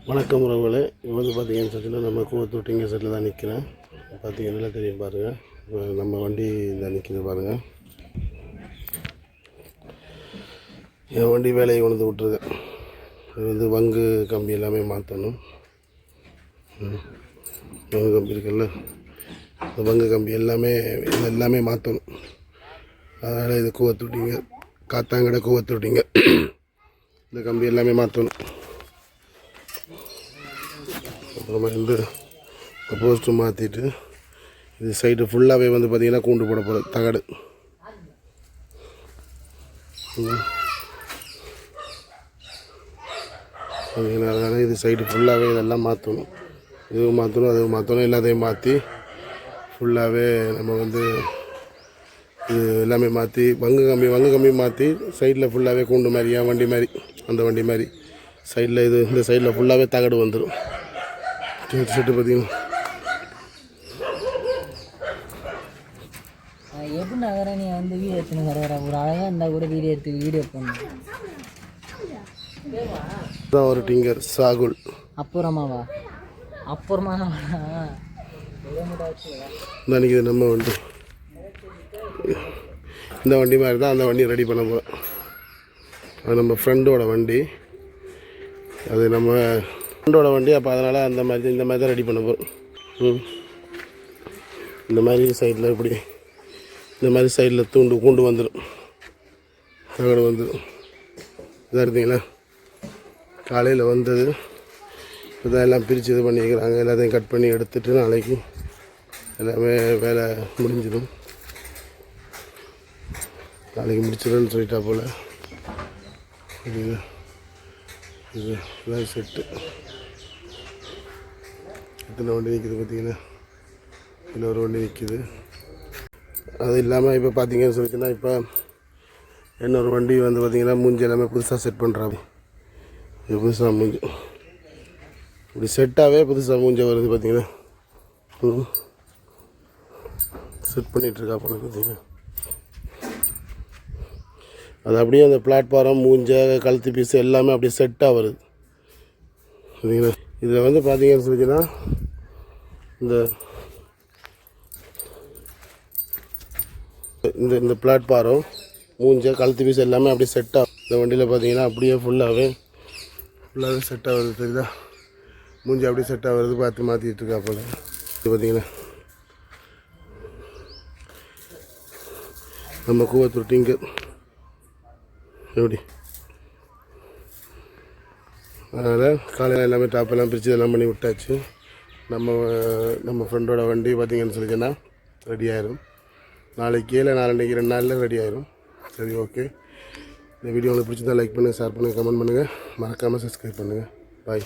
வணக்கம் உறவுகளே. இப்போ வந்து பார்த்தீங்கன்னு சொன்னால் நம்ம கூவத்தூட்டிங்க செட்டில் தான் நிற்கிறேன். பார்த்தீங்கன்னா நல்லா தெரியும் பாருங்கள். நம்ம வண்டி தான் நிற்கிது பாருங்கள். என் வண்டி வேலையை கொண்டு விட்டுருக்கேன். இது வந்து வங்கு கம்பி எல்லாமே மாற்றணும். வங்கு கம்பி இருக்குல்ல, இந்த வங்கு கம்பி எல்லாமே மாற்றணும். அதனால் இது கூவத்தூட்டிங்க, காத்தாங்கடை கூவத்தூட்டிங்க, இந்த கம்பி எல்லாமே மாற்றணும். அப்புறமா இந்த போஸ்ட்டு மாற்றிட்டு இது சைடு ஃபுல்லாகவே வந்து பார்த்திங்கன்னா கூண்டு போட போகிறது தகடு. அதனால் இது சைடு ஃபுல்லாகவே இதெல்லாம் மாற்றணும். இதுவும் மாற்றணும், அதுவும் மாற்றணும், எல்லாத்தையும் மாற்றி ஃபுல்லாகவே நம்ம வந்து இது எல்லாமே மாற்றி வங்கு கம்பி மாற்றி சைடில் ஃபுல்லாகவே கூண்டு மாதிரியா வண்டி மாதிரி, அந்த வண்டி மாதிரி சைடில் இது இந்த சைடில் ஃபுல்லாகவே தகடு வந்துடும். செட்டு பார்த்தீங்கன்னா எப்படி நகர நீ வந்து வீடியோ எடுத்துன்னு வர ஒரு அழகாக இருந்தால் கூட வீடியோ பண்ணணும். ஒரு டிங்கர் சாகுல் அப்புறமா நினைக்கிது நம்ம வண்டி. இந்த வண்டி மாதிரி தான் அந்த வண்டி ரெடி பண்ண போகிறோம். அது நம்ம ஃப்ரெண்டோட வண்டி, அது நம்ம ஃப்ரெண்டோட வண்டி. அப்போ அதனால் இந்த மாதிரி தான் ரெடி பண்ண போகிறோம். இந்த மாதிரி சைடில் இப்படி இந்த மாதிரி சைடில் கூண்டு வந்துடும், தகடு வந்துடும். இதாக இருந்தீங்களா, காலையில் வந்தது இப்போ தான் எல்லாம் பிரித்து இது பண்ணிக்கிறாங்க. எல்லாத்தையும் கட் பண்ணி எடுத்துகிட்டு நாளைக்கு எல்லாமே வேலை முடிஞ்சிடும். நாளைக்கு முடிச்சிடுன்னு சொல்லிட்டா போல். இதுதான் செட்டு. எத்தனை வண்டி நிற்கிது பார்த்தீங்கன்னா, இன்னொரு வண்டி நிற்கிது. அது இல்லாமல் இப்போ பார்த்தீங்கன்னு சொல்லிச்சுன்னா, இப்போ இன்னொரு வண்டி வந்து பார்த்திங்கன்னா மூஞ்சி எல்லாமே புதுசாக செட் பண்ணுறாங்க. இது புதுசாக மூஞ்சி இப்படி செட்டாகவே புதுசாக மூஞ்சி வருது பார்த்தீங்கன்னா. செட் பண்ணிகிட்ருக்கா போல பார்த்தீங்கன்னா. அது அப்படியே அந்த பிளாட்ஃபாரம் மூஞ்ச கழுத்து பீஸு எல்லாமே அப்படியே செட்டாக வருது சரிங்களா. இதில் வந்து பார்த்தீங்கன்னு சொல்லிச்சுன்னா, இந்த பிளாட்ஃபாரம் மூஞ்ச கழுத்து பீஸ் எல்லாமே அப்படியே செட்டாக இந்த வண்டியில் பார்த்தீங்கன்னா அப்படியே ஃபுல்லாகவே செட்டாக வருது தெரியுதா. மூஞ்சி அப்படியே செட்டாக வருது, பார்த்து மாற்றிட்டு இருக்கா போல். இது பார்த்தீங்கன்னா நம்ம கூவத்தூர் டிங்கர் எப்படி. அதனால் காலையில் எல்லாமே டாப்பெல்லாம் பிரித்து எல்லாம் பண்ணி விட்டாச்சு. நம்ம ஃப்ரெண்டோட வண்டி பார்த்திங்கன்னு சொல்லிச்சுன்னா ரெடி ஆயிரும். நாளைக்கு இல்லை நாளைக்கு 2 நாளில் ரெடி ஆயிரும். சரி, ஓகே. இந்த வீடியோ உங்களுக்கு பிடிச்சிருந்தா லைக் பண்ணுங்கள், ஷேர் பண்ணுங்கள், கமெண்ட் பண்ணுங்கள், மறக்காமல் சப்ஸ்கிரைப் பண்ணுங்கள். பாய்.